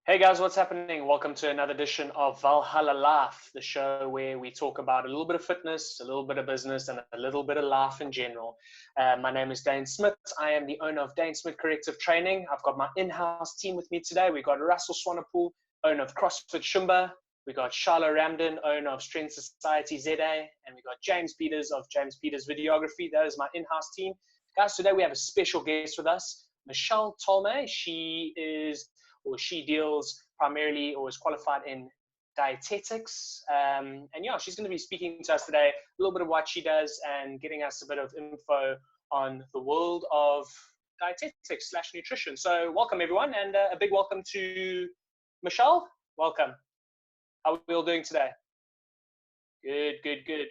Hey guys, what's happening? Welcome to another edition of Valhalla Life, the show where we talk about a little bit of fitness, a little bit of business, and a little bit of life in general. My name is Daine Smit. I am the owner of Dainesmit Corrective Training. I've got my in-house team with me today. We've got Russ, owner of CrossFit Sumba. We've got Shilo, owner of strengthsocietyza. And we've got James Peters of James Peters Videography. That is my in-house team. Guys, today we have a special guest with us, Michelle Lukan. She deals primarily or is qualified in dietetics. And yeah, she's going to be speaking to us today a little bit of what she does and getting us a bit of info on the world of dietetics / nutrition. So welcome everyone, and a big welcome to Michelle. Welcome. How are we all doing today? Good.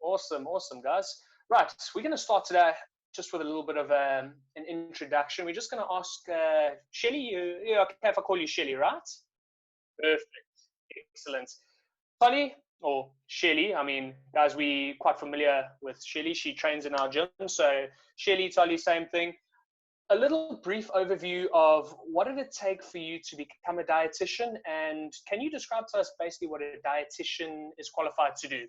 Awesome, guys. Right, we're going to start today just with a little bit of an introduction. We're just going to ask Shelly, you okay if I call you Shelly, right? Perfect. Excellent. Tolly, or Shelly, I mean, guys, we quite familiar with Shelly. She trains in our gym. So Shelly, Tolly, same thing. A little brief overview of what did it take for you to become a dietitian, and can you describe to us basically what a dietitian is qualified to do?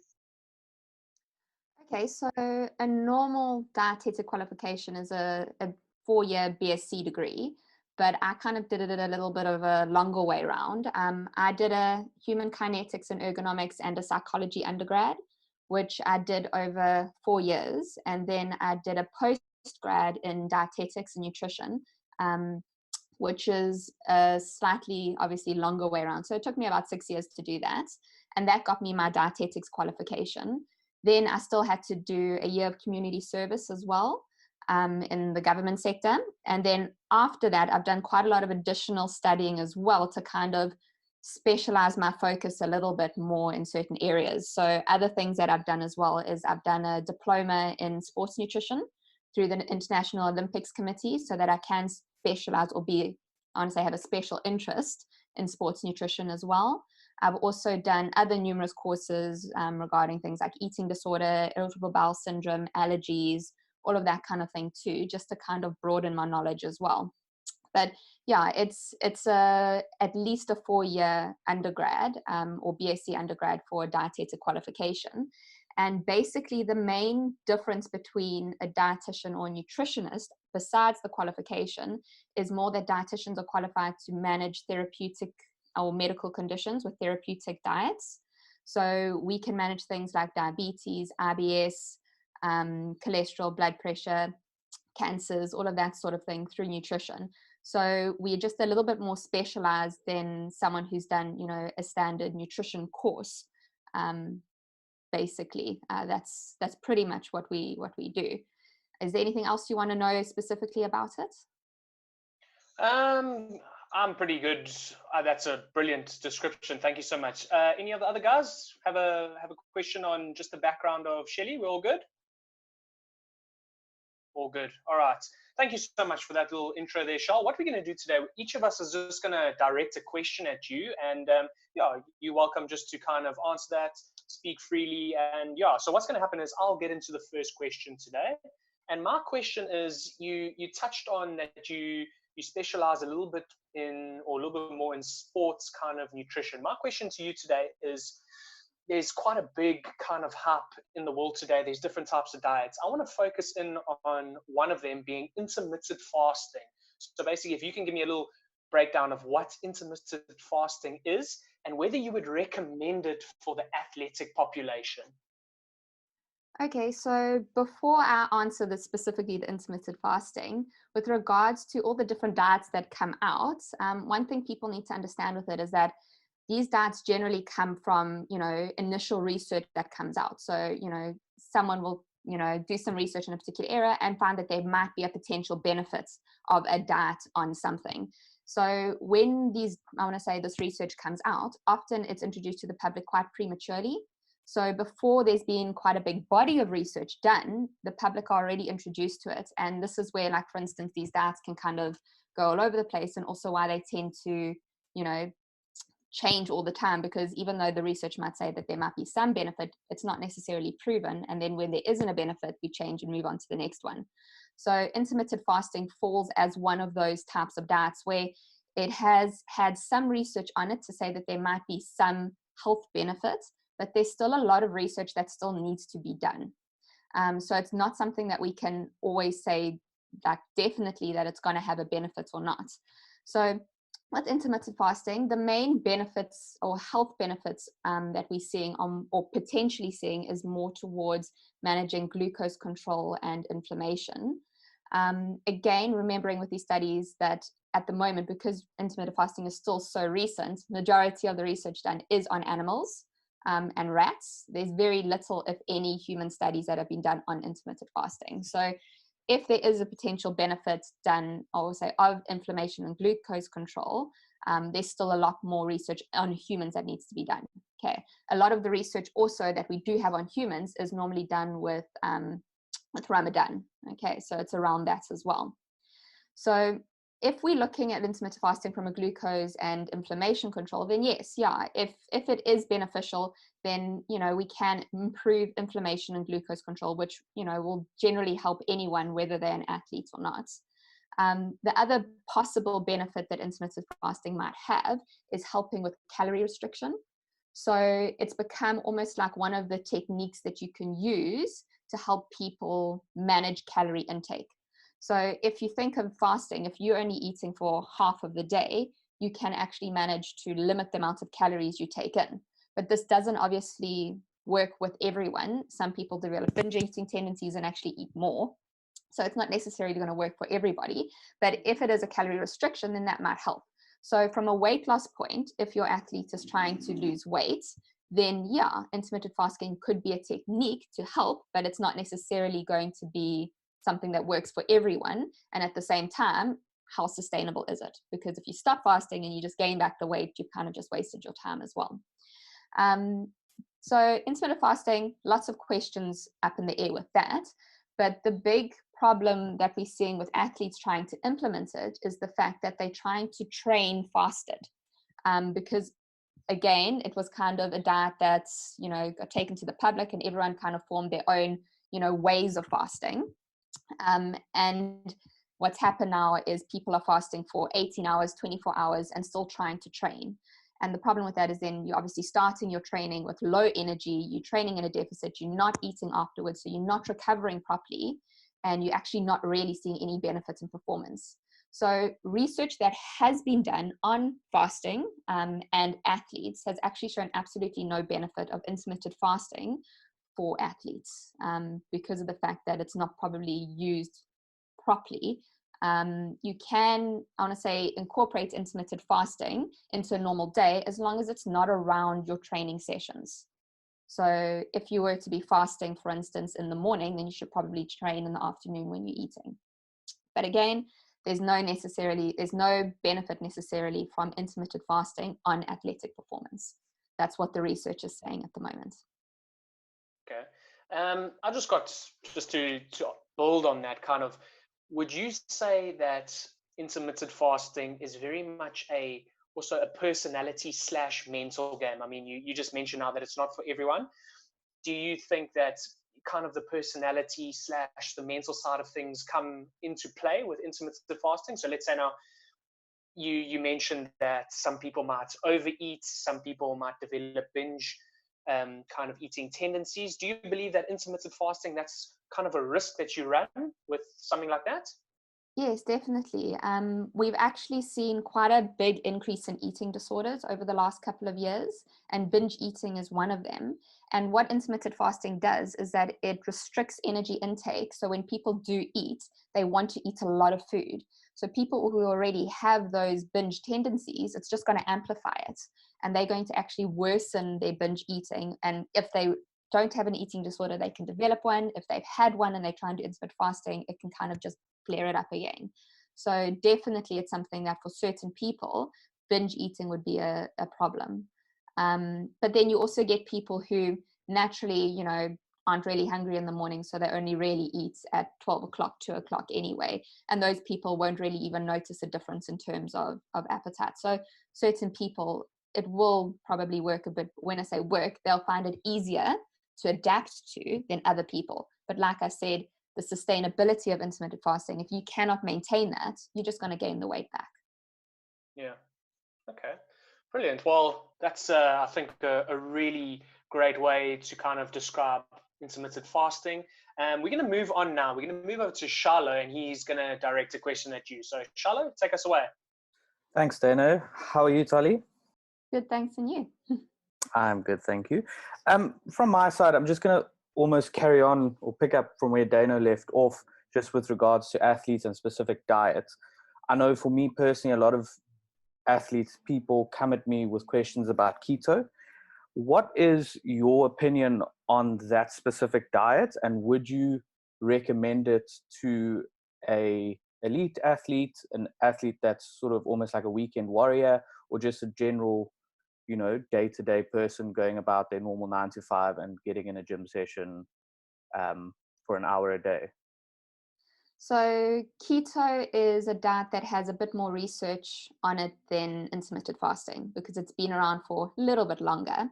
Okay, so a normal dietetic qualification is a 4-year BSc degree, but I kind of did it a little bit of a longer way around. I did a human kinetics and ergonomics and a psychology undergrad, which I did over 4 years. And then I did a postgrad in dietetics and nutrition, which is a slightly, obviously, longer way around. So it took me about 6 years to do that. And that got me my dietetics qualification. Then I still had to do a year of community service as well in the government sector. And then after that, I've done quite a lot of additional studying as well to kind of specialize my focus a little bit more in certain areas. So other things that I've done as well is I've done a diploma in sports nutrition through the International Olympics Committee so that I can specialize or have a special interest in sports nutrition as well. I've also done other numerous courses regarding things like eating disorder, irritable bowel syndrome, allergies, all of that kind of thing too, just to kind of broaden my knowledge as well. But yeah, it's at least a 4-year undergrad or BSc undergrad for a dietetic qualification. And basically the main difference between a dietitian or a nutritionist, besides the qualification, is more that dietitians are qualified to manage therapeutic or medical conditions with therapeutic diets. So we can manage things like diabetes, IBS, cholesterol, blood pressure, cancers, all of that sort of thing through nutrition. So we're just a little bit more specialized than someone who's done, a standard nutrition course. Basically, that's pretty much what we do. Is there anything else you want to know specifically about it? I'm pretty good. That's a brilliant description. Thank you so much. Any of the other guys have a question on just the background of Shelly? We're all good? All good. All right. Thank you so much for that little intro there, Shal. What we're going to do today, each of us is just going to direct a question at you. And you're welcome just to kind of answer that, speak freely. And so what's going to happen is I'll get into the first question today. And my question is, you touched on that you specialize a little bit or a little bit more in sports kind of nutrition. My question to you today is, there's quite a big kind of hype in the world today. There's different types of diets. I want to focus in on one of them being intermittent fasting. So basically, if you can give me a little breakdown of what intermittent fasting is and whether you would recommend it for the athletic population. Okay, so before I answer specifically the intermittent fasting, with regards to all the different diets that come out, one thing people need to understand with it is that these diets generally come from, initial research that comes out. So, someone will, do some research in a particular area and find that there might be a potential benefits of a diet on something. So when this research comes out, often it's introduced to the public quite prematurely. So before there's been quite a big body of research done, the public are already introduced to it. And this is where, like, for instance, these diets can kind of go all over the place, and also why they tend to, change all the time, because even though the research might say that there might be some benefit, it's not necessarily proven. And then when there isn't a benefit, we change and move on to the next one. So intermittent fasting falls as one of those types of diets where it has had some research on it to say that there might be some health benefits, but there's still a lot of research that still needs to be done. So it's not something that we can always say like definitely that it's going to have a benefit or not. So with intermittent fasting, the main benefits or health benefits that we're seeing or potentially seeing is more towards managing glucose control and inflammation. Again, remembering with these studies that at the moment, because intermittent fasting is still so recent, majority of the research done is on animals and rats. There's very little, if any, human studies that have been done on intermittent fasting. So if there is a potential benefit done, I will say, of inflammation and glucose control, there's still a lot more research on humans that needs to be done. Okay, a lot of the research also that we do have on humans is normally done with Ramadan. Okay, so it's around that as well. So if we're looking at intermittent fasting from a glucose and inflammation control, then yes, yeah, if it is beneficial, then, you know, we can improve inflammation and glucose control, which, you know, will generally help anyone, whether they're an athlete or not. The other possible benefit that intermittent fasting might have is helping with calorie restriction. So it's become almost like one of the techniques that you can use to help people manage calorie intake. So if you think of fasting, if you're only eating for half of the day, you can actually manage to limit the amount of calories you take in. But this doesn't obviously work with everyone. Some people develop binge eating tendencies and actually eat more. So it's not necessarily going to work for everybody. But if it is a calorie restriction, then that might help. So from a weight loss point, if your athlete is trying to lose weight, then yeah, intermittent fasting could be a technique to help, but it's not necessarily going to be something that works for everyone. And at the same time, how sustainable is it? Because if you stop fasting and you just gain back the weight, you've kind of just wasted your time as well. So intermittent fasting, lots of questions up in the air with that. But the big problem that we're seeing with athletes trying to implement it is the fact that they're trying to train fasted. Because again, it was kind of a diet that's, you know, got taken to the public and everyone kind of formed their own, you know, ways of fasting. And what's happened now is people are fasting for 18 hours, 24 hours, and still trying to train. And the problem with that is then you're obviously starting your training with low energy, you're training in a deficit, you're not eating afterwards, so you're not recovering properly, and you're actually not really seeing any benefits in performance. So research that has been done on fasting and athletes has actually shown absolutely no benefit of intermittent fasting for athletes because of the fact that it's not probably used properly. You can, I want to say, incorporate intermittent fasting into a normal day as long as it's not around your training sessions. So if you were to be fasting, for instance, in the morning, then you should probably train in the afternoon when you're eating. But again, there's no benefit necessarily from intermittent fasting on athletic performance. That's what the research is saying at the moment. Okay. I just to build on that kind of, would you say that intermittent fasting is very much also a personality / mental game? I mean, you just mentioned now that it's not for everyone. Do you think that kind of the personality / the mental side of things come into play with intermittent fasting? So let's say now you mentioned that some people might overeat, some people might develop binge kind of eating tendencies. Do you believe that intermittent fasting, that's kind of a risk that you run with something like that? Yes, definitely. We've actually seen quite a big increase in eating disorders over the last couple of years, and binge eating is one of them. And what intermittent fasting does is that it restricts energy intake. So when people do eat, they want to eat a lot of food. So people who already have those binge tendencies, it's just going to amplify it. And they're going to actually worsen their binge eating. And if they don't have an eating disorder, they can develop one. If they've had one and they try and do intermittent fasting, it can kind of just flare it up again. So definitely it's something that for certain people, binge eating would be a problem. But then you also get people who naturally, you know, aren't really hungry in the morning, so they only really eat at 12 o'clock, 2 o'clock anyway. And those people won't really even notice a difference in terms of appetite. So certain people, it will probably work a bit. When I say work, they'll find it easier to adapt to than other people. But like I said, the sustainability of intermittent fasting, if you cannot maintain that, you're just going to gain the weight back. Yeah. Okay. Brilliant. Well, that's, I think, a really great way to kind of describe intermittent fasting. We're going to move on now. We're going to move over to Shilo, and he's going to direct a question at you. So, Shilo, take us away. Thanks, Daine. How are you, Tali? Good, thanks, and you? I'm good, thank you. From my side, I'm just going to almost carry on or pick up from where Daine left off, just with regards to athletes and specific diets. I know for me personally, a lot of athletes, people come at me with questions about keto. What is your opinion on that specific diet, and would you recommend it to a elite athlete, an athlete that's sort of almost like a weekend warrior, or just a general, day-to-day person going about their normal 9 to 5 and getting in a gym session for an hour a day? So keto is a diet that has a bit more research on it than intermittent fasting because it's been around for a little bit longer.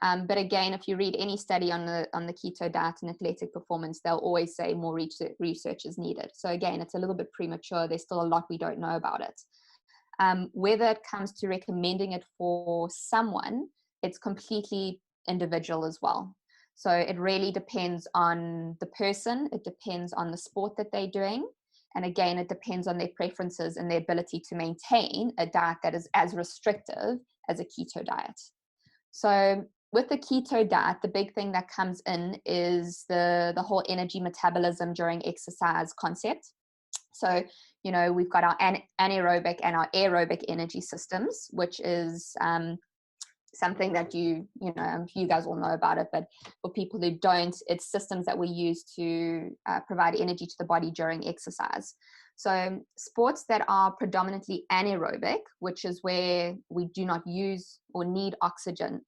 But again, if you read any study on the keto diet and athletic performance, they'll always say more research is needed. So again, it's a little bit premature. There's still a lot we don't know about it. Whether it comes to recommending it for someone, it's completely individual as well. So it really depends on the person. It depends on the sport that they're doing. And again, it depends on their preferences and their ability to maintain a diet that is as restrictive as a keto diet. So with the keto diet, the big thing that comes in is the whole energy metabolism during exercise concept. So, we've got our anaerobic and our aerobic energy systems, which is something that you guys all know about it, but for people who don't, it's systems that we use to provide energy to the body during exercise. So sports that are predominantly anaerobic, which is where we do not use or need oxygen,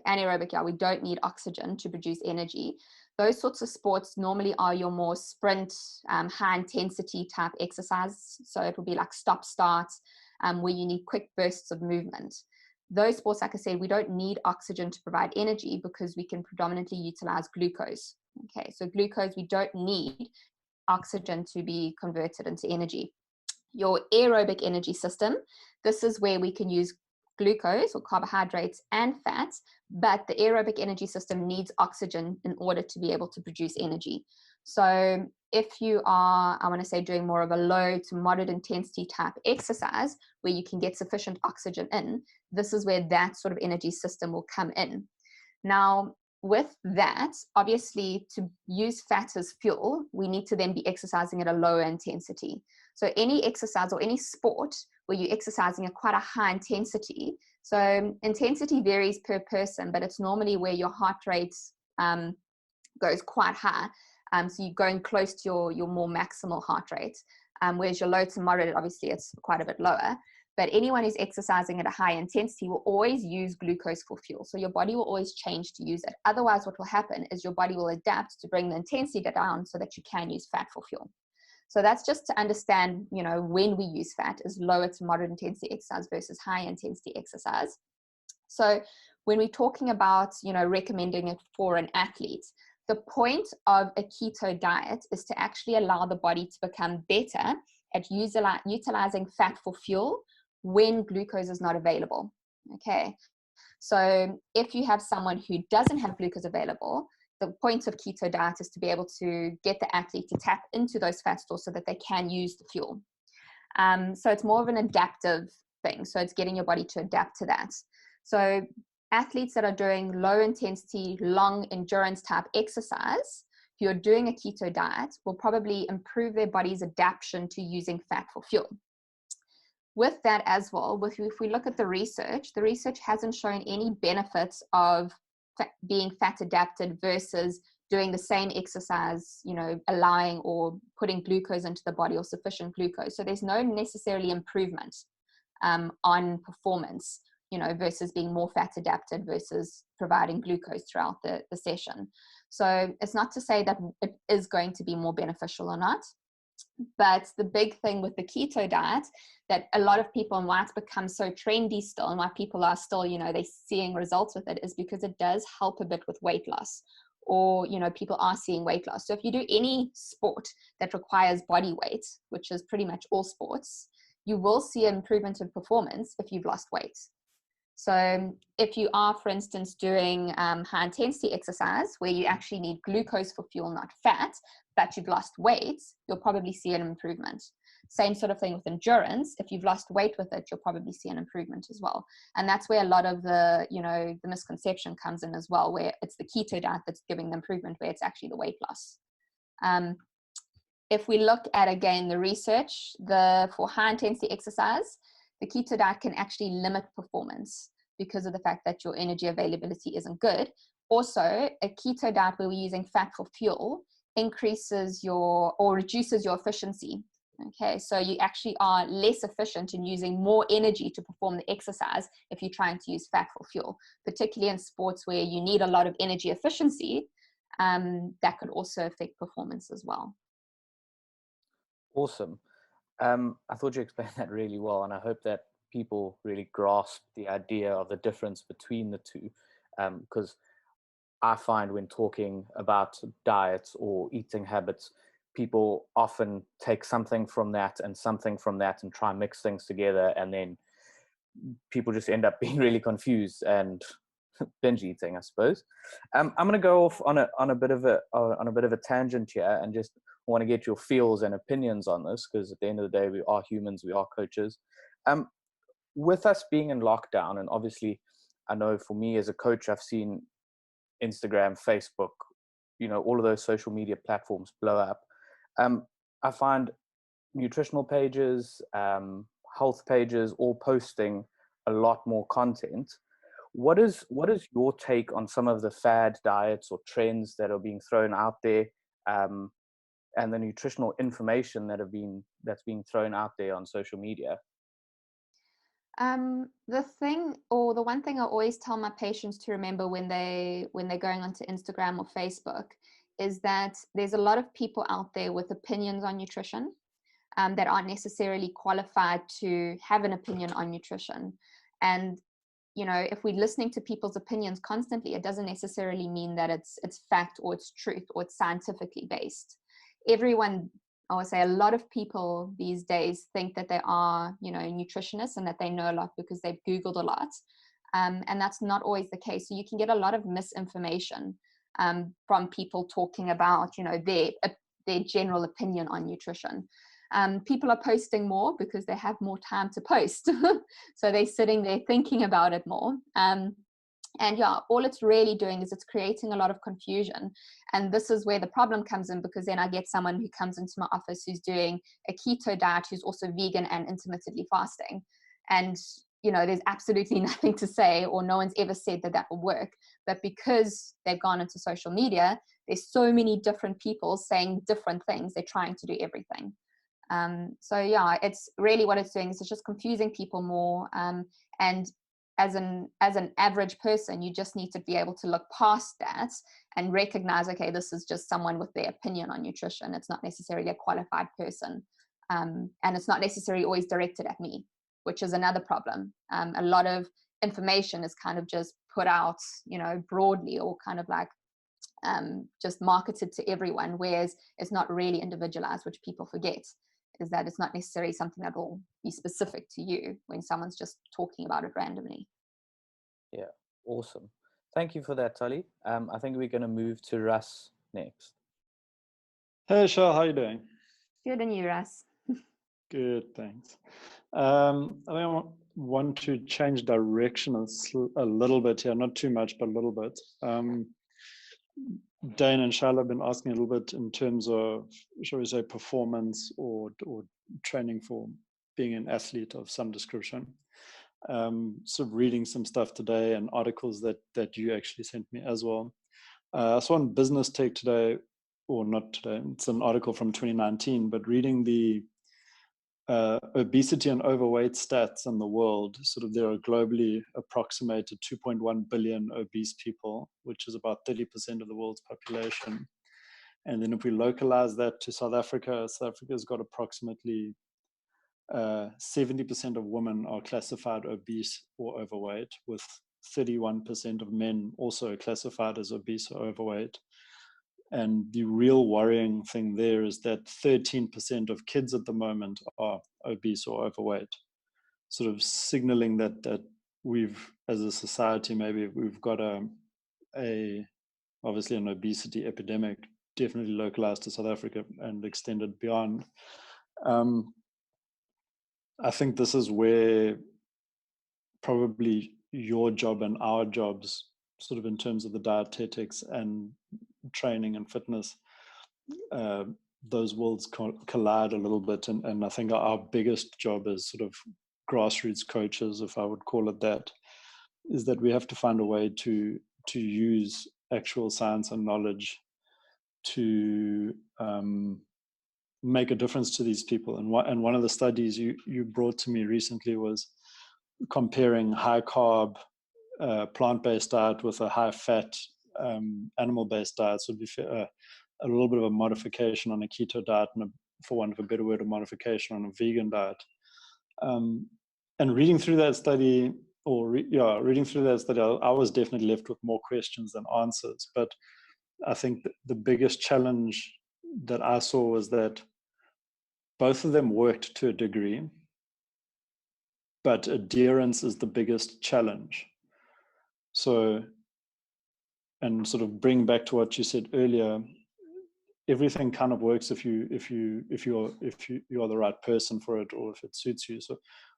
anaerobic, we don't need oxygen to produce energy. Those sorts of sports normally are your more sprint, high intensity type exercise. So it will be like stop starts, where you need quick bursts of movement. Those sports, like I said, we don't need oxygen to provide energy because we can predominantly utilize glucose. Okay, so glucose, we don't need oxygen to be converted into energy. Your aerobic energy system, this is where we can use glucose or carbohydrates and fats, but the aerobic energy system needs oxygen in order to be able to produce energy. So if you are, I want to say, doing more of a low to moderate intensity type exercise where you can get sufficient oxygen in, this is where that sort of energy system will come in. Now, with that, obviously, to use fat as fuel, we need to then be exercising at a lower intensity. So any exercise or any sport where you're exercising at quite a high intensity, so intensity varies per person, but it's normally where your heart rate goes quite high. So you're going close to your more maximal heart rate, whereas your low to moderate, obviously, it's quite a bit lower. But anyone who's exercising at a high intensity will always use glucose for fuel. So your body will always change to use it. Otherwise, what will happen is your body will adapt to bring the intensity down so that you can use fat for fuel. So that's just to understand, when we use fat is lower to moderate intensity exercise versus high intensity exercise. So when we're talking about, recommending it for an athlete, the point of a keto diet is to actually allow the body to become better at utilizing fat for fuel when glucose is not available. Okay, so if you have someone who doesn't have glucose available, the point of keto diet is to be able to get the athlete to tap into those fat stores so that they can use the fuel. So it's more of an adaptive thing. So it's getting your body to adapt to that. So athletes that are doing low intensity, long endurance type exercise, who are doing a keto diet, will probably improve their body's adaptation to using fat for fuel. With that as well, if we look at the research hasn't shown any benefits of being fat adapted versus doing the same exercise, allowing or putting glucose into the body or sufficient glucose. So there's no necessarily improvement on performance, versus being more fat adapted versus providing glucose throughout the session. So it's not to say that it is going to be more beneficial or not. But the big thing with the keto diet that a lot of people, and why it's become so trendy still, and why people are still, they're seeing results with it, is because it does help a bit with weight loss, or, people are seeing weight loss. So if you do any sport that requires body weight, which is pretty much all sports, you will see an improvement in performance if you've lost weight. So if you are, for instance, doing high intensity exercise where you actually need glucose for fuel, not fat, but you've lost weight, you'll probably see an improvement. Same sort of thing with endurance. If you've lost weight with it, you'll probably see an improvement as well. And that's where a lot of the, the misconception comes in as well, where it's the keto diet that's giving the improvement, where it's actually the weight loss. If we look at, again, the research, for high intensity exercise, the keto diet can actually limit performance because of the fact that your energy availability isn't good. Also, a keto diet where we're using fat for fuel increases or reduces your efficiency. Okay, so you actually are less efficient in using more energy to perform the exercise if you're trying to use fat for fuel, particularly in sports where you need a lot of energy efficiency. That could also affect performance as well. Awesome. I thought you explained that really well, and I hope that people really grasp the idea of the difference between the two, because I find when talking about diets or eating habits, people often take something from that and something from that and try and mix things together, and then people just end up being really confused and binge eating, I suppose. I'm going to go off on a bit of a tangent here, and just want to get your feels and opinions on this, because at the end of the day, we are humans, we are coaches. With us being in lockdown, and obviously, I know for me as a coach, I've seen Instagram, Facebook, all of those social media platforms blow up. I find nutritional pages, health pages, all posting a lot more content. What is your take on some of the fad diets or trends that are being thrown out there, and the nutritional information that's being thrown out there on social media? The one thing I always tell my patients to remember when they're going onto Instagram or Facebook is that there's a lot of people out there with opinions on nutrition that aren't necessarily qualified to have an opinion on nutrition. And if we're listening to people's opinions constantly, it doesn't necessarily mean that it's fact or it's truth or it's scientifically based. Everyone, I would say a lot of people these days think that they are, nutritionists and that they know a lot because they've Googled a lot. And that's not always the case. So you can get a lot of misinformation from people talking about, their general opinion on nutrition. People are posting more because they have more time to post. So they're sitting there thinking about it more. And yeah, all it's really doing is it's creating a lot of confusion. And this is where the problem comes in, because then I get someone who comes into my office who's doing a keto diet, who's also vegan and intermittently fasting. And, there's absolutely nothing to say, or no one's ever said that will work. But because they've gone into social media, there's so many different people saying different things. They're trying to do everything. So yeah, it's really what it's doing is it's just confusing people more. And as an average person, you just need to be able to look past that and recognize, okay, this is just someone with their opinion on nutrition. It's not necessarily a qualified person. And it's not necessarily always directed at me, which is another problem. A lot of information is kind of just put out, broadly, or kind of like just marketed to everyone, whereas it's not really individualized, which people forget, is that it's not necessarily something that will be specific to you when someone's just talking about it randomly. Yeah, awesome. Thank you for that, Tully. I think we're going to move to Russ next. Hey, Shil, how are you doing? Good, and you, Russ? Good, thanks. I want to change direction a little bit here, not too much, but a little bit. Daine and Shilo have been asking a little bit in terms of, shall we say, performance or training for being an athlete of some description. Sort of reading some stuff today and articles that you actually sent me as well. I saw on Business Tech today, or not today, it's an article from 2019, but reading the obesity and overweight stats in the world, sort of there are globally approximated 2.1 billion obese people, which is about 30% of the world's population. And then if we localize that to South Africa, South Africa's got approximately 70% of women are classified obese or overweight, with 31% of men also classified as obese or overweight. And the real worrying thing there is that 13% of kids at the moment are obese or overweight, sort of signaling that we've, as a society, maybe we've got obviously an obesity epidemic, definitely localized to South Africa and extended beyond. I think this is where probably your job and our jobs, sort of in terms of the dietetics and training and fitness, those worlds collide a little bit. And I think our biggest job as sort of grassroots coaches, if I would call it that, is that we have to find a way to use actual science and knowledge to make a difference to these people. And one of the studies you brought to me recently was comparing high carb plant-based diet with a high fat animal-based diet. So it'd be a little bit of a modification on a keto diet, and for want of a better word, a modification on a vegan diet. And reading through that study, I was definitely left with more questions than answers. But I think the biggest challenge that I saw was that both of them worked to a degree, but adherence is the biggest challenge. So, and sort of bring back to what you said earlier, everything kind of works if you're the right person for it, or if it suits you. So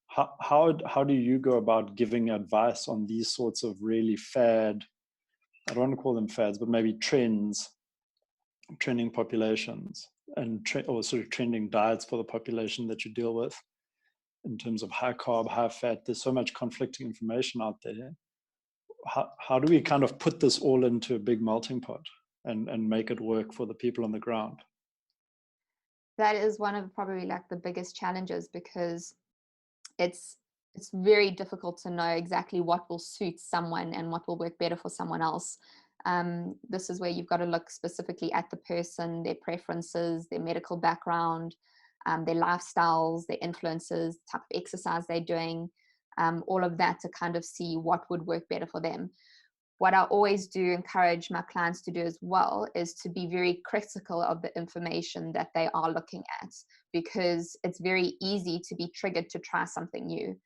how do you go about giving advice on these sorts of really I don't want to call them fads, but maybe trending populations or sort of trending diets for the population that you deal with, in terms of high carb, high fat? There's so much conflicting information out there. How do we kind of put this all into a big melting pot and make it work for the people on the ground? That is one of probably like the biggest challenges, because it's very difficult to know exactly what will suit someone and what will work better for someone else. This is where you've got to look specifically at the person, their preferences, their medical background, their lifestyles, their influences, type of exercise they're doing, all of that, to kind of see what would work better for them. What I always do encourage my clients to do as well is to be very critical of the information that they are looking at, because it's very easy to be triggered to try something new.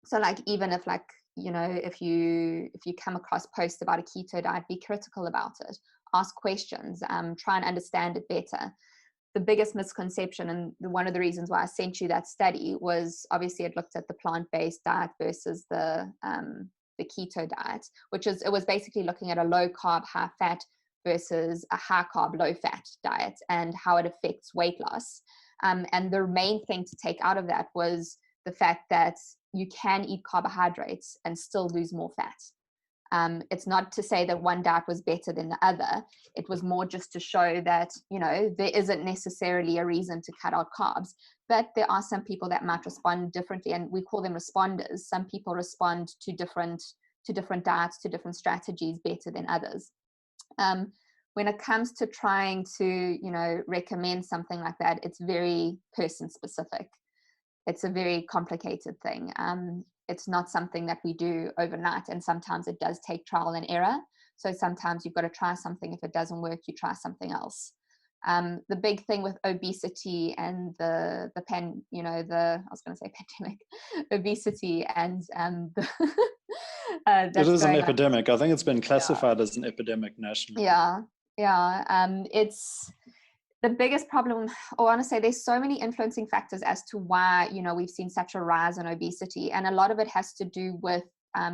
So like, even if like, you know, if you come across posts about a keto diet, be critical about it, ask questions, try and understand it better. The biggest misconception, and one of the reasons why I sent you that study, was obviously it looked at the plant-based diet versus the keto diet, it was basically looking at a low carb, high fat versus a high carb, low fat diet and how it affects weight loss. And the main thing to take out of that was the fact that you can eat carbohydrates and still lose more fat. It's not to say that one diet was better than the other. It was more just to show that, you know, there isn't necessarily a reason to cut out carbs, but there are some people that might respond differently, and we call them responders. Some people respond to different diets, to different strategies better than others. When it comes to trying to, you know, recommend something like that, it's very person specific. It's a very complicated thing. It's not something that we do overnight, and sometimes it does take trial and error. So sometimes you've got to try something. If it doesn't work, you try something else. The big thing with obesity and the pandemic, obesity and it is an epidemic. I think it's been classified as an epidemic nationally. It's the biggest problem, or I want to say there's so many influencing factors as to why, you know, we've seen such a rise in obesity. And a lot of it has to do with,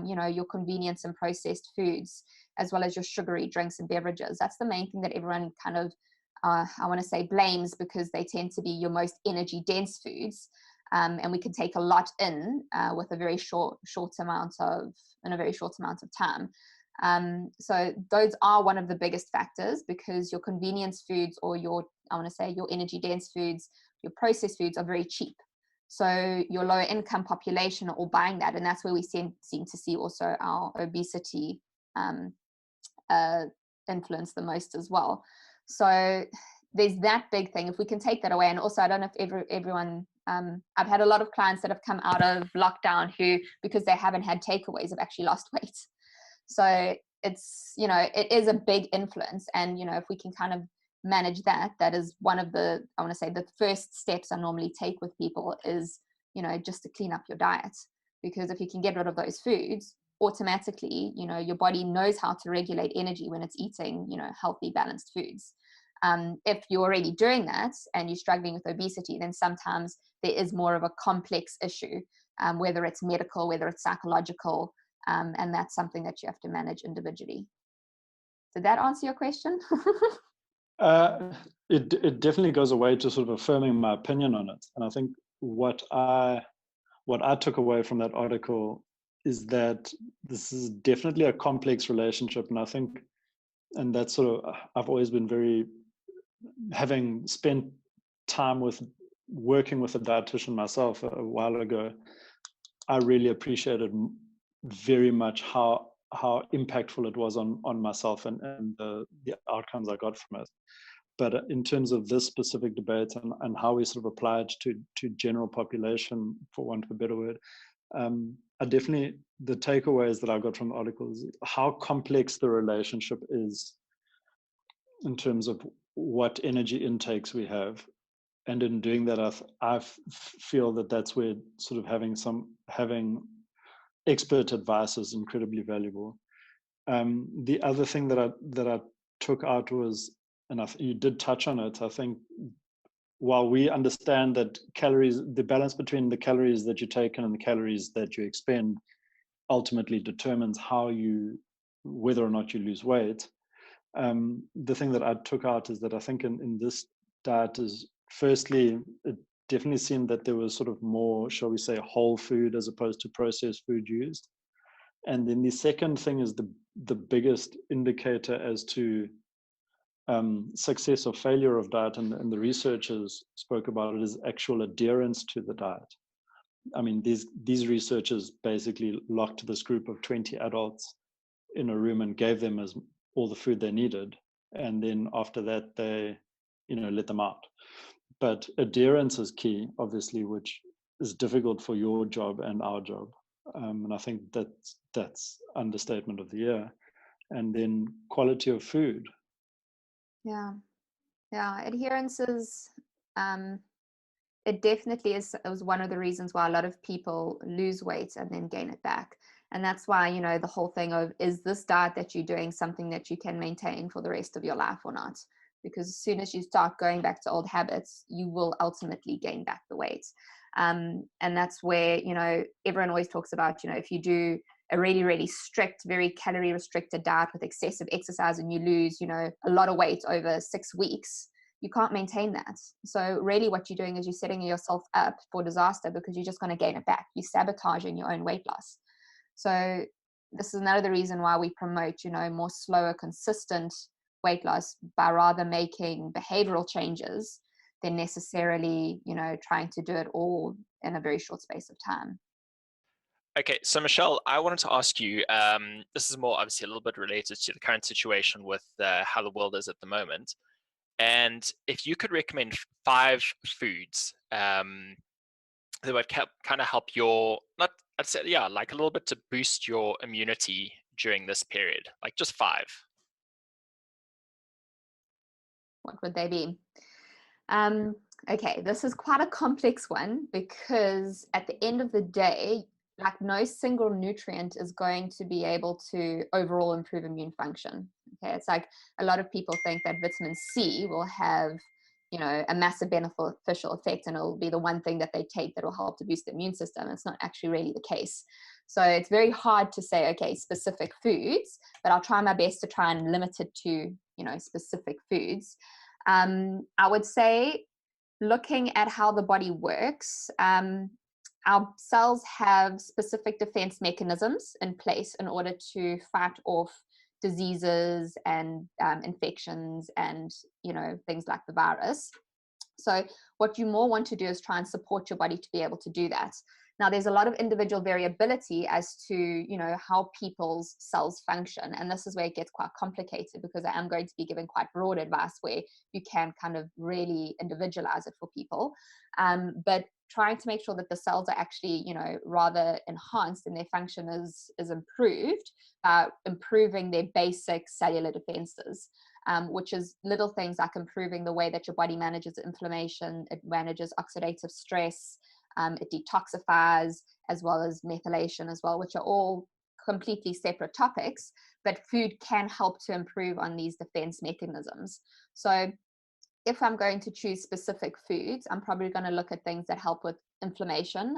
you know, your convenience and processed foods, as well as your sugary drinks and beverages. That's the main thing that everyone kind of, I want to say, blames, because they tend to be your most energy dense foods. And we can take a lot in with a very short amount of time. So those are one of the biggest factors, because your convenience foods, or your energy dense foods, your processed foods, are very cheap. So your lower income population are all buying that, and that's where we seem to see also our obesity influence the most as well. So there's that big thing. If we can take that away, and also I don't know if everyone, I've had a lot of clients that have come out of lockdown who, because they haven't had takeaways, have actually lost weight. So it's, you know, it is a big influence. And, you know, if we can kind of manage that, that is one of the, I want to say the first steps I normally take with people is, you know, just to clean up your diet. Because if you can get rid of those foods, automatically, you know, your body knows how to regulate energy when it's eating, you know, healthy, balanced foods. If you're already doing that and you're struggling with obesity, then sometimes there is more of a complex issue, whether it's medical, whether it's psychological, and that's something that you have to manage individually. Did that answer your question? It definitely goes away to sort of affirming my opinion on it. And I think what I took away from that article is that this is definitely a complex relationship. And I think, and that's sort of, I've always been very, having spent time with working with a dietitian myself a while ago, I really appreciated very much how impactful it was on myself and the outcomes I got from it. But in terms of this specific debate and how we sort of apply it to general population, for want of a better word, I definitely, the takeaways that I got from the article is how complex the relationship is in terms of what energy intakes we have. And in doing that, I feel that that's where sort of having expert advice is incredibly valuable. The other thing that I took out was, and you did touch on it, I think, while we understand that calories, the balance between the calories that you take in and the calories that you expend ultimately determines whether or not you lose weight. The thing that I took out is that I think in this diet is, firstly, it definitely seemed that there was sort of more, shall we say, whole food as opposed to processed food used. And then the second thing is the biggest indicator as to success or failure of diet, and the researchers spoke about it, is actual adherence to the diet. I mean, these researchers basically locked this group of 20 adults in a room and gave them all the food they needed, and then after that they, you know, let them out. But adherence is key, obviously, which is difficult for your job and our job, and I think that's understatement of the year. And then quality of food. Yeah, adherence is, it definitely is, it was one of the reasons why a lot of people lose weight and then gain it back. And that's why, you know, the whole thing of, is this diet that you're doing something that you can maintain for the rest of your life or not? Because as soon as you start going back to old habits, you will ultimately gain back the weight. And that's where, you know, everyone always talks about, you know, if you do a really, really strict, very calorie restricted diet with excessive exercise and you lose, you know, a lot of weight over 6 weeks, you can't maintain that. So really what you're doing is you're setting yourself up for disaster, because you're just going to gain it back. You're sabotaging your own weight loss. So this is another reason why we promote, you know, more slower, consistent weight loss by rather making behavioral changes than necessarily, you know, trying to do it all in a very short space of time. Okay, so Michelle, I wanted to ask you, this is more obviously a little bit related to the current situation with how the world is at the moment. And if you could recommend 5 foods that would kind of help your, not, I'd say, yeah, like a little bit to boost your immunity during this period, like just 5. What would they be? Okay, this is quite a complex one, because at the end of the day, like no single nutrient is going to be able to overall improve immune function. Okay, it's like a lot of people think that vitamin C will have, you know, a massive beneficial effect, and it'll be the one thing that they take that will help to boost the immune system. It's not actually really the case. So it's very hard to say, okay, specific foods, but I'll try my best to try and limit it to, you know, specific foods. I would say, looking at how the body works, our cells have specific defense mechanisms in place in order to fight off diseases and infections and, you know, things like the virus. So what you more want to do is try and support your body to be able to do that. Now, there's a lot of individual variability as to, you know, how people's cells function. And this is where it gets quite complicated, because I am going to be giving quite broad advice where you can kind of really individualize it for people. But trying to make sure that the cells are actually, you know, rather enhanced and their function is improved, improving their basic cellular defenses, which is little things like improving the way that your body manages inflammation, it manages oxidative stress, it detoxifies, as well as methylation as well, which are all completely separate topics, but food can help to improve on these defense mechanisms. So if I'm going to choose specific foods, I'm probably going to look at things that help with inflammation.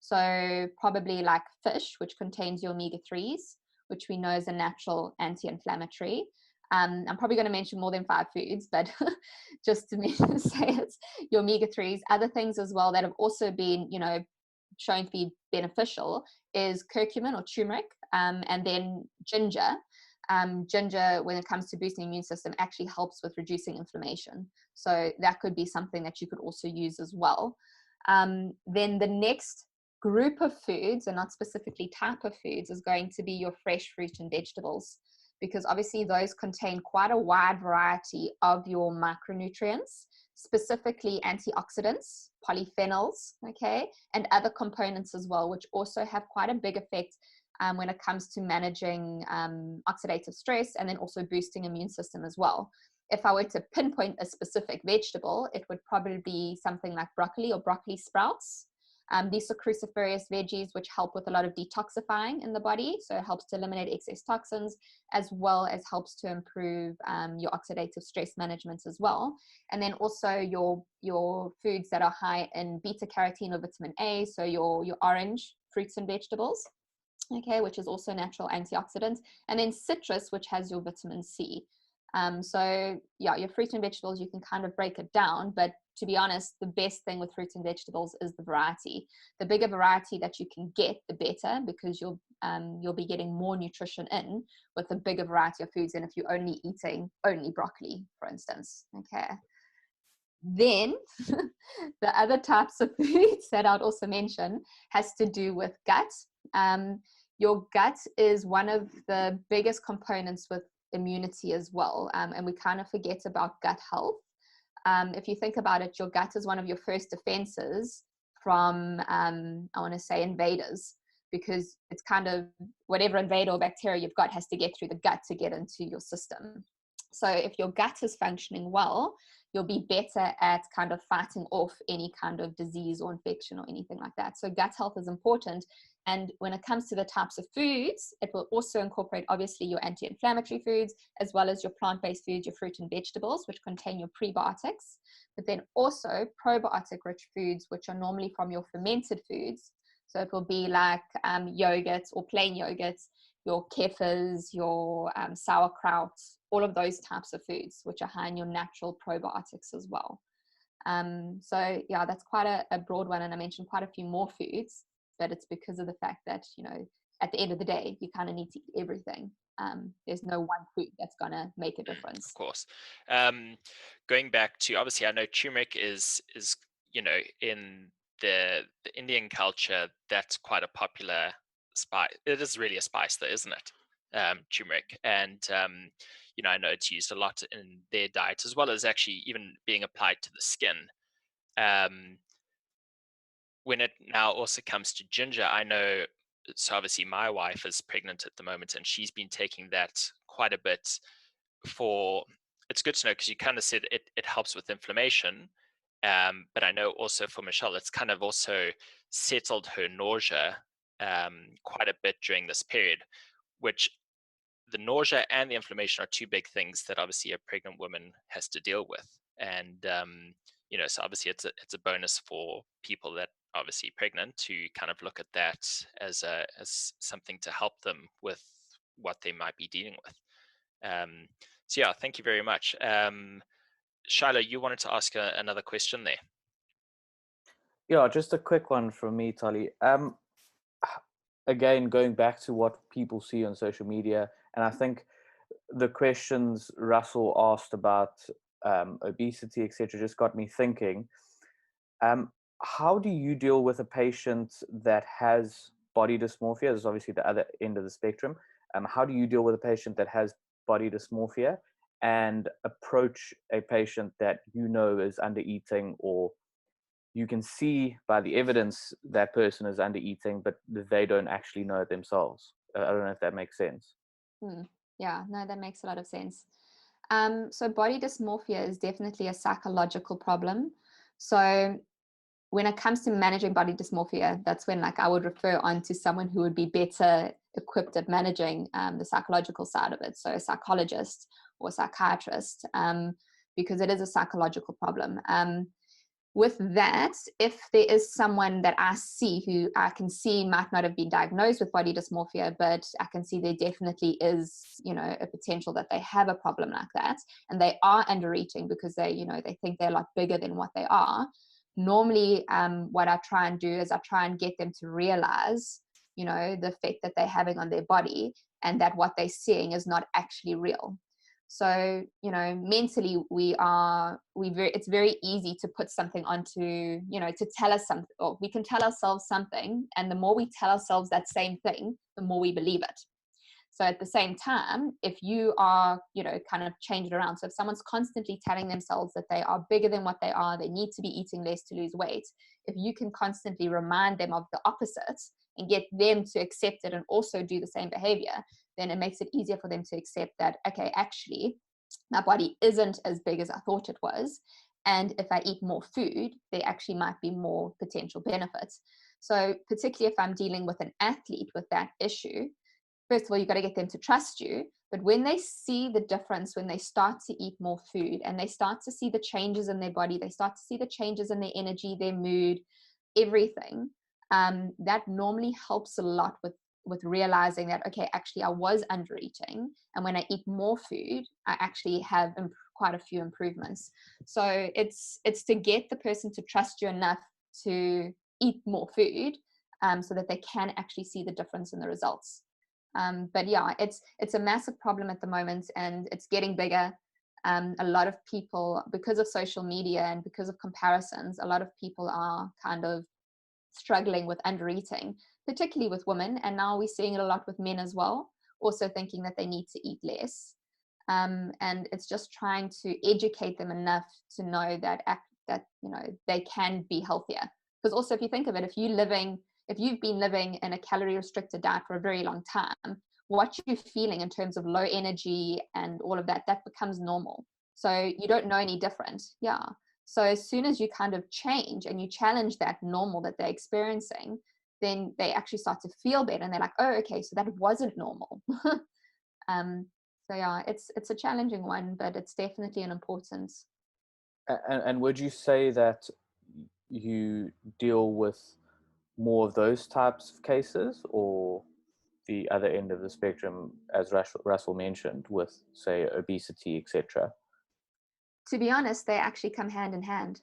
So probably like fish, which contains your omega-3s, which we know is a natural anti-inflammatory. I'm probably going to mention more than 5 foods, but just to say it's your omega-3s. Other things as well that have also been, you know, shown to be beneficial is curcumin or turmeric, and then ginger. Ginger, when it comes to boosting the immune system, actually helps with reducing inflammation. So that could be something that you could also use as well. Then the next group of foods, and not specifically type of foods, is going to be your fresh fruit and vegetables, because obviously those contain quite a wide variety of your micronutrients, specifically antioxidants, polyphenols, okay, and other components as well, which also have quite a big effect when it comes to managing oxidative stress, and then also boosting immune system as well. If I were to pinpoint a specific vegetable, it would probably be something like broccoli or broccoli sprouts. These are cruciferous veggies, which help with a lot of detoxifying in the body. So it helps to eliminate excess toxins, as well as helps to improve your oxidative stress management as well. And then also your foods that are high in beta carotene or vitamin A, so your orange fruits and vegetables, okay, which is also natural antioxidant. And then citrus, which has your vitamin C. So yeah, your fruits and vegetables, you can kind of break it down, but to be honest, the best thing with fruits and vegetables is the variety. The bigger variety that you can get, the better, because you'll be getting more nutrition in with a bigger variety of foods than if you're only eating only broccoli, for instance. Okay. Then the other types of foods that I'd also mention has to do with gut. Your gut is one of the biggest components with immunity as well, and we kind of forget about gut health. If you think about it, your gut is one of your first defenses from, I want to say, invaders, because it's kind of whatever invader or bacteria you've got has to get through the gut to get into your system. So if your gut is functioning well, you'll be better at kind of fighting off any kind of disease or infection or anything like that. So gut health is important. And when it comes to the types of foods, it will also incorporate obviously your anti-inflammatory foods, as well as your plant-based foods, your fruit and vegetables, which contain your prebiotics, but then also probiotic-rich foods, which are normally from your fermented foods. So it will be like yogurts or plain yogurts, your kefirs, your sauerkraut, all of those types of foods, which are high in your natural probiotics as well. So yeah, that's quite a broad one. And I mentioned quite a few more foods, but it's because of the fact that, you know, at the end of the day, you kind of need to eat everything. There's no one food that's going to make a difference. Of course. Going back to, obviously, I know turmeric is you know, in the Indian culture, that's quite a popular spice. It is really a spice though, isn't it? Turmeric. And, you know, I know it's used a lot in their diet, as well as actually even being applied to the skin. When it now also comes to ginger, I know, so obviously my wife is pregnant at the moment, and she's been taking that quite a bit it's good to know, because you kind of said it helps with inflammation. But I know also for Michelle, it's kind of also settled her nausea quite a bit during this period, which the nausea and the inflammation are two big things that obviously a pregnant woman has to deal with. And, you know, so obviously it's a bonus for people that obviously pregnant to kind of look at that as something to help them with what they might be dealing with. So yeah, thank you very much. Shilo, you wanted to ask another question there. Yeah, just a quick one from me, Tali. Again, going back to what people see on social media, and I think the questions Russell asked about obesity, etc., just got me thinking. How do you deal with a patient that has body dysmorphia? This is obviously the other end of the spectrum. How do you deal with a patient that has body dysmorphia and approach a patient that you know is under eating or you can see by the evidence that person is under eating, but they don't actually know it themselves. I don't know if that makes sense. Yeah, no, that makes a lot of sense. So body dysmorphia is definitely a psychological problem. So when it comes to managing body dysmorphia, that's when I would refer on to someone who would be better equipped at managing the psychological side of it. So a psychologist or a psychiatrist, because it is a psychological problem. With that, if there is someone that I see who I can see might not have been diagnosed with body dysmorphia, but I can see there definitely is, a potential that they have a problem like that, and they are under eating because they think they're a lot bigger than what they are. Normally, what I try and do is I try and get them to realize, the effect that they're having on their body, and that what they're seeing is not actually real. So, mentally it's very easy to put something onto, to tell us something, or we can tell ourselves something. And the more we tell ourselves that same thing, the more we believe it. So at the same time, if you are, kind of change it around. So if someone's constantly telling themselves that they are bigger than what they are, they need to be eating less to lose weight. If you can constantly remind them of the opposite and get them to accept it and also do the same behavior, then it makes it easier for them to accept that, okay, actually, my body isn't as big as I thought it was. And if I eat more food, there actually might be more potential benefits. So particularly if I'm dealing with an athlete with that issue, first of all, you've got to get them to trust you. But when they see the difference, when they start to eat more food and they start to see the changes in their body, they start to see the changes in their energy, their mood, everything, that normally helps a lot with realizing that, okay, actually I was under eating, and when I eat more food, I actually have quite a few improvements. So it's to get the person to trust you enough to eat more food, so that they can actually see the difference in the results. But yeah, it's a massive problem at the moment, and it's getting bigger. A lot of people, because of social media and because of comparisons, a lot of people are kind of struggling with under eating, particularly with women, and now we're seeing it a lot with men as well, also thinking that they need to eat less. And it's just trying to educate them enough to know that they can be healthier. Because also, if you think of it, if you've been living in a calorie restricted diet for a very long time, what you're feeling in terms of low energy and all of that becomes normal. So you don't know any different. Yeah. So as soon as you kind of change and you challenge that normal that they're experiencing, then they actually start to feel better, and they're like, oh, okay, so that wasn't normal. So yeah, it's a challenging one, but it's definitely an importance. And would you say that you deal with more of those types of cases, or the other end of the spectrum, as Russell mentioned, with, say, obesity, etc.? To be honest, they actually come hand in hand,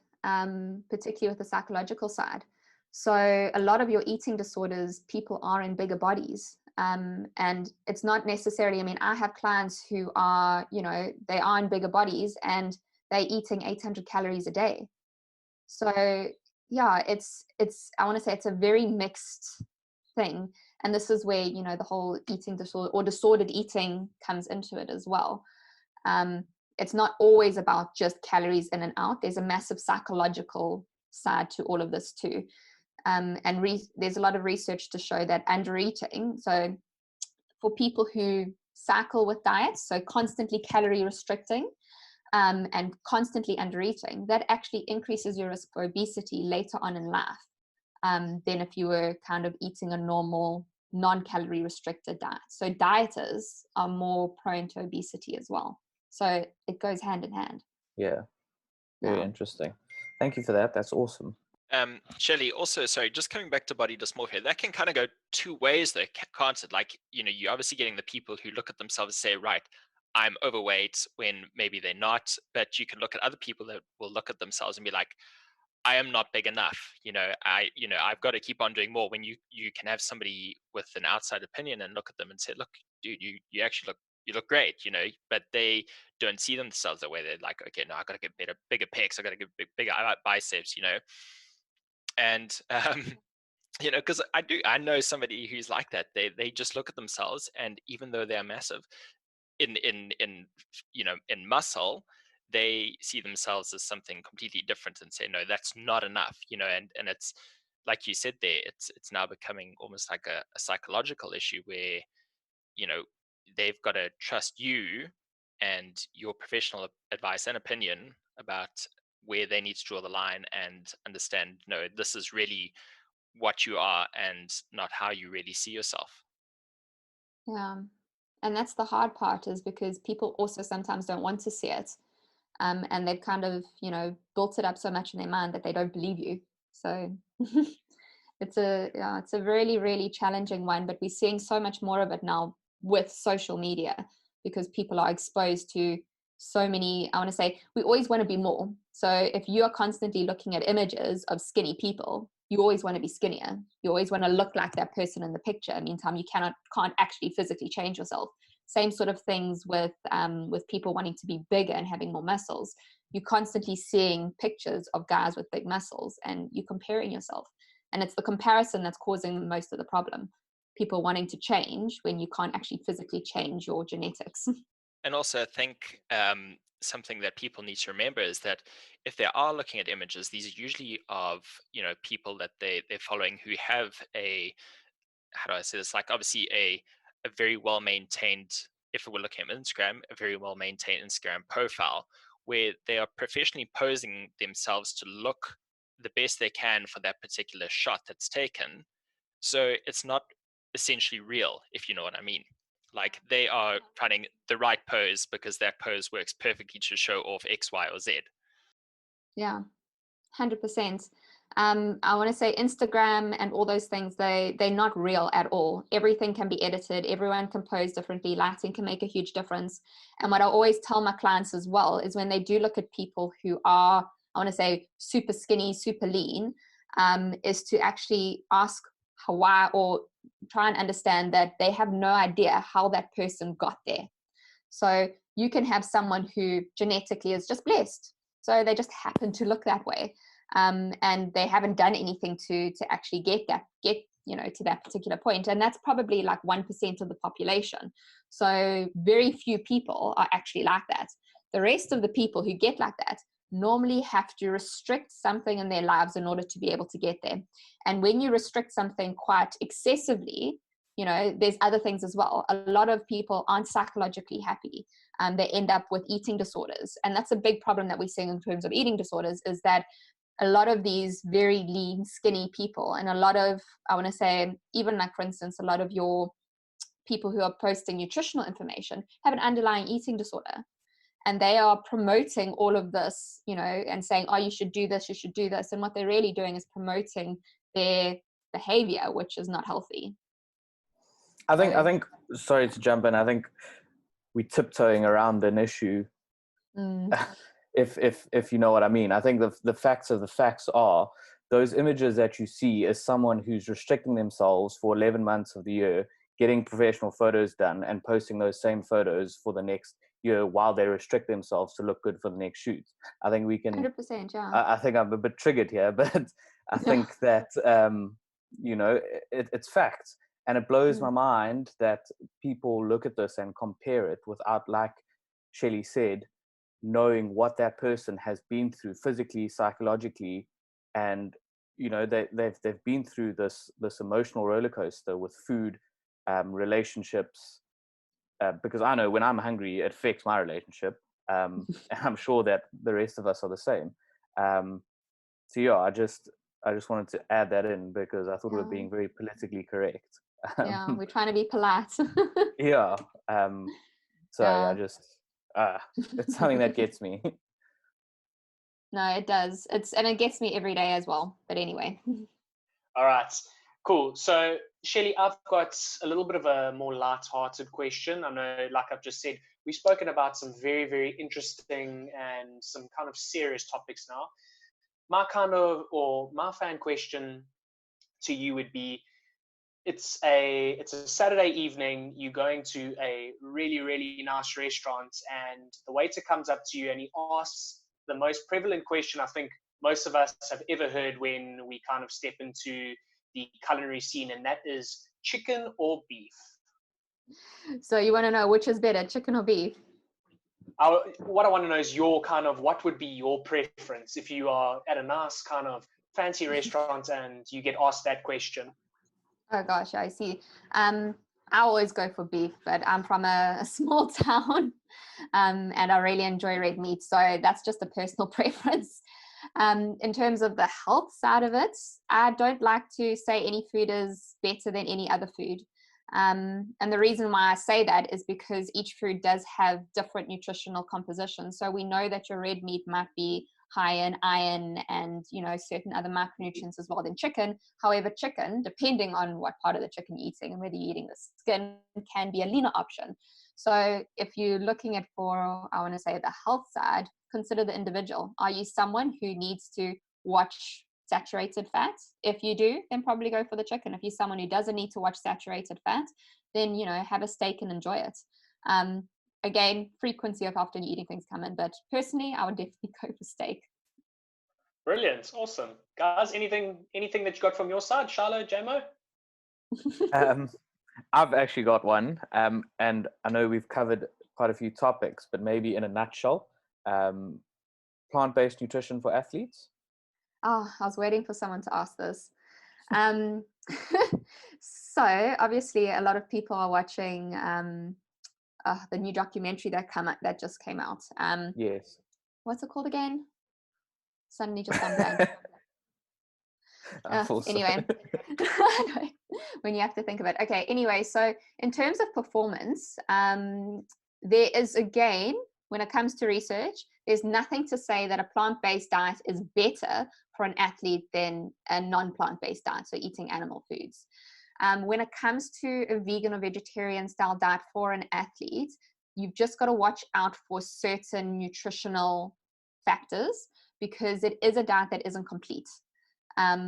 particularly with the psychological side. So a lot of your eating disorders, people are in bigger bodies. And it's not necessarily, I have clients who are, they are in bigger bodies and they're eating 800 calories a day. So yeah, I want to say it's a very mixed thing. And this is where, the whole eating disorder or disordered eating comes into it as well. It's not always about just calories in and out. There's a massive psychological side to all of this too. And there's a lot of research to show that under eating, so for people who cycle with diets, so constantly calorie restricting, and constantly under eating, that actually increases your risk for obesity later on in life, than if you were kind of eating a normal non-calorie restricted diet. So dieters are more prone to obesity as well. So it goes hand in hand. Yeah, very interesting. Thank you for that. That's awesome. Shelley, also, sorry, just coming back to body dysmorphia, that can kind of go two ways though, can't it? Like, you're obviously getting the people who look at themselves and say, right, I'm overweight, when maybe they're not, but you can look at other people that will look at themselves and be like, I am not big enough. I've got to keep on doing more. When you can have somebody with an outside opinion and look at them and say, look, dude, you actually look great, but they don't see themselves that way. They're like, okay, no, I got to get bigger pecs. I got to get bigger biceps, and because I know somebody who's like that. They just look at themselves, and even though they're massive in muscle, they see themselves as something completely different and say, no, that's not enough, and it's like you said there, it's now becoming almost like a psychological issue where, they've got to trust you and your professional advice and opinion about where they need to draw the line and understand, no, this is really what you are and not how you really see yourself. Yeah. And that's the hard part, is because people also sometimes don't want to see it. And they've kind of, built it up so much in their mind that they don't believe you. So it's a really, really challenging one, but we're seeing so much more of it now with social media, because people are exposed to so many, I want to say, we always want to be more. So if you are constantly looking at images of skinny people, you always want to be skinnier. You always want to look like that person in the picture. Meantime, you can't actually physically change yourself. Same sort of things with people wanting to be bigger and having more muscles. You're constantly seeing pictures of guys with big muscles and you're comparing yourself. And it's the comparison that's causing most of the problem. People wanting to change when you can't actually physically change your genetics. And also, I think something that people need to remember is that if they are looking at images, these are usually of, people that they're following who have how do I say this? Like, obviously a very well maintained, if we're looking at Instagram, a very well maintained Instagram profile where they are professionally posing themselves to look the best they can for that particular shot that's taken. So it's not essentially real, if you know what I mean. Like, they are finding the right pose because that pose works perfectly to show off X, Y, or Z. Yeah, 100%. I want to say Instagram and all those things, they're not real at all. Everything can be edited. Everyone can pose differently. Lighting can make a huge difference. And what I always tell my clients as well is when they do look at people who are, I want to say, super skinny, super lean, is to actually ask why, or try and understand that they have no idea how that person got there. So you can have someone who genetically is just blessed. So they just happen to look that way. And they haven't done anything to actually get to that particular point. And that's probably like 1% of the population. So very few people are actually like that. The rest of the people who get like that normally have to restrict something in their lives in order to be able to get there. And when you restrict something quite excessively, there's other things as well. A lot of people aren't psychologically happy. They end up with eating disorders. And that's a big problem that we're seeing in terms of eating disorders, is that a lot of these very lean, skinny people, and a lot of, I want to say, even like, for instance, a lot of your people who are posting nutritional information have an underlying eating disorder. And they are promoting all of this, and saying, oh, you should do this, you should do this. And what they're really doing is promoting their behavior, which is not healthy. I think, sorry to jump in, I think we're tiptoeing around an issue. If you know what I mean. I think the facts of the facts are, those images that you see is someone who's restricting themselves for 11 months of the year, getting professional photos done and posting those same photos for the next year while they restrict themselves to look good for the next shoot. I think we can 100%, yeah. I think I'm a bit triggered here, but I think that it's facts. And it blows my mind that people look at this and compare it without, like Shelley said, knowing what that person has been through physically, psychologically, and they've been through this emotional roller coaster with food, relationships. Because I know when I'm hungry, it affects my relationship. And I'm sure that the rest of us are the same. So yeah, I just wanted to add that in because I thought we were being very politically correct. Yeah, we're trying to be polite. Yeah. I just it's something that gets me. No, it does. And it gets me every day as well. But anyway. All right, cool. So Shelley, I've got a little bit of a more light-hearted question. I know, like I've just said, we've spoken about some very, very interesting and some kind of serious topics now. My fan question to you would be, it's a Saturday evening, you're going to a really, really nice restaurant, and the waiter comes up to you and he asks the most prevalent question I think most of us have ever heard when we kind of step into the culinary scene, and that is chicken or beef. So you want to know which is better, chicken or beef? what I want to know is your kind of, what would be your preference if you are at a nice kind of fancy restaurant and you get asked that question? Oh gosh, I see. I always go for beef, but I'm from a small town, and I really enjoy red meat, so that's just a personal preference. In terms of the health side of it, I don't like to say any food is better than any other food. And the reason why I say that is because each food does have different nutritional composition. So we know that your red meat might be high in iron and, you know, certain other micronutrients as well than chicken. However, chicken, depending on what part of the chicken you're eating and whether you're eating the skin, can be a leaner option. So if you're looking at, for, I want to say, the health side, consider the individual. Are you someone who needs to watch saturated fat? If you do, then probably go for the chicken. If you're someone who doesn't need to watch saturated fat, then, you know, have a steak and enjoy it. Again, frequency of often eating things come in, but personally, I would definitely go for steak. Brilliant, awesome, guys. Anything that you got from your side, Shilo, JMO? I've actually got one, and I know we've covered quite a few topics, but maybe in a nutshell, plant-based nutrition for athletes. Oh, I was waiting for someone to ask this. So obviously, a lot of people are watching the new documentary that just came out. Yes. What's it called again? Suddenly just on blank. Anyway, when you have to think of it. Okay, anyway, so in terms of performance, there is, again, when it comes to research, there's nothing to say that a plant-based diet is better for an athlete than a non-plant-based diet, so eating animal foods. When it comes to a vegan or vegetarian style diet for an athlete, you've just got to watch out for certain nutritional factors because it is a diet that isn't complete.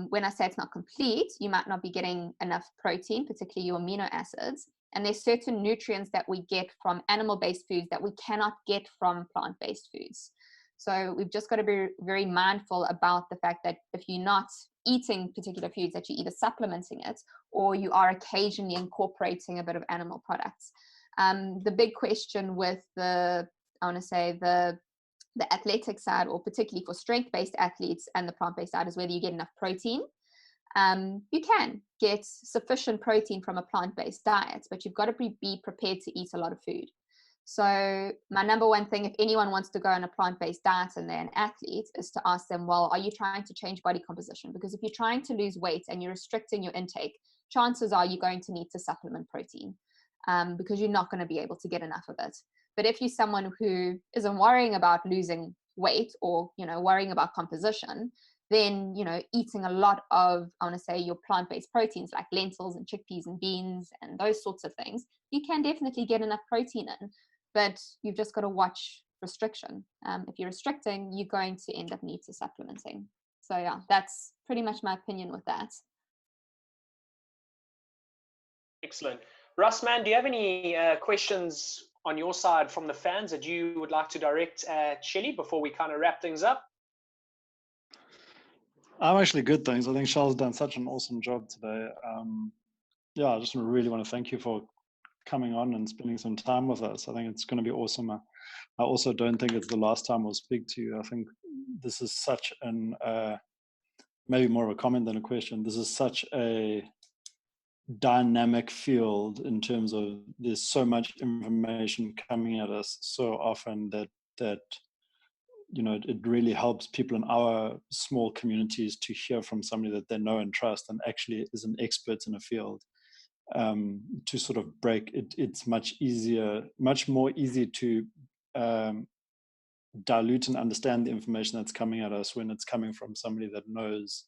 When I say it's not complete, you might not be getting enough protein, particularly your amino acids. And there's certain nutrients that we get from animal-based foods that we cannot get from plant-based foods. So we've just got to be very mindful about the fact that if you're not eating particular foods, that you're either supplementing it or you are occasionally incorporating a bit of animal products. The big question with the athletic side, or particularly for strength-based athletes and the plant-based side, is whether you get enough protein. You can get sufficient protein from a plant-based diet, but you've got to be prepared to eat a lot of food. So my number one thing, if anyone wants to go on a plant-based diet and they're an athlete, is to ask them, well, are you trying to change body composition? Because if you're trying to lose weight and you're restricting your intake, chances are you're going to need to supplement protein because you're not going to be able to get enough of it. But if you're someone who isn't worrying about losing weight or, you know, worrying about composition, then, you know, eating a lot of, I want to say, your plant-based proteins like lentils and chickpeas and beans and those sorts of things, you can definitely get enough protein in, but you've just got to watch restriction. If you're restricting, you're going to end up need to supplementing. So yeah, that's pretty much my opinion with that. Excellent. Russ, man, do you have any questions on your side from the fans that you would like to direct at Shelly before we kind of wrap things up? I'm actually good, thanks. I think Charles done such an awesome job today. Yeah, I just really want to thank you for coming on and spending some time with us. I think it's going to be awesome. I also don't think it's the last time we'll speak to you. I think this is such an, maybe more of a comment than a question. This is such a dynamic field in terms of there's so much information coming at us so often that you know, it really helps people in our small communities to hear from somebody that they know and trust and actually is an expert in a field. To sort of break it, it's much more easy to dilute and understand the information that's coming at us when it's coming from somebody that knows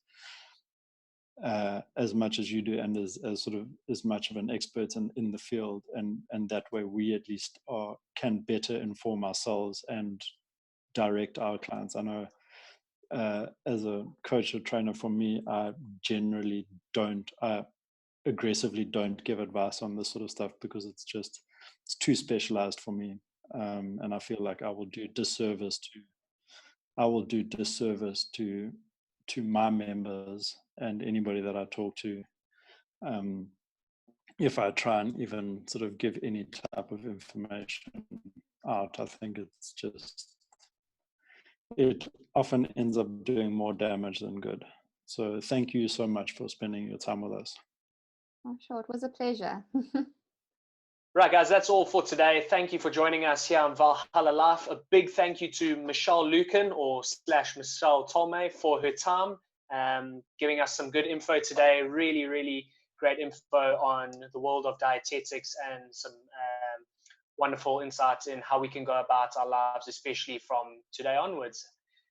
as much as you do and is sort of as much of an expert in the field, and that way we at least can better inform ourselves and direct our clients. I know as a coach or trainer, for me, I generally aggressively don't give advice on this sort of stuff because it's too specialized for me, and I feel like I will do disservice to my members and anybody that I talk to if I try and even sort of give any type of information out, I think it often ends up doing more damage than good. So thank you so much for spending your time with us. Oh, sure, it was a pleasure. Right, guys, that's all for today. Thank you for joining us here on Valhalla Life. A big thank you to Michelle Lukan / Michelle Tolme for her time, giving us some good info today. Really, really great info on the world of dietetics and some wonderful insights in how we can go about our lives, especially from today onwards.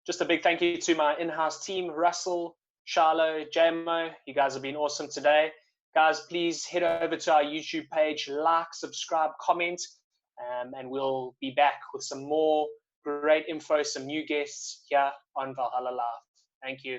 Just a big thank you to my in-house team, Russell, Shilo, JMO. You guys have been awesome today. Guys, please head over to our YouTube page, like, subscribe, comment, and we'll be back with some more great info, some new guests here on Valhalla Life. Thank you.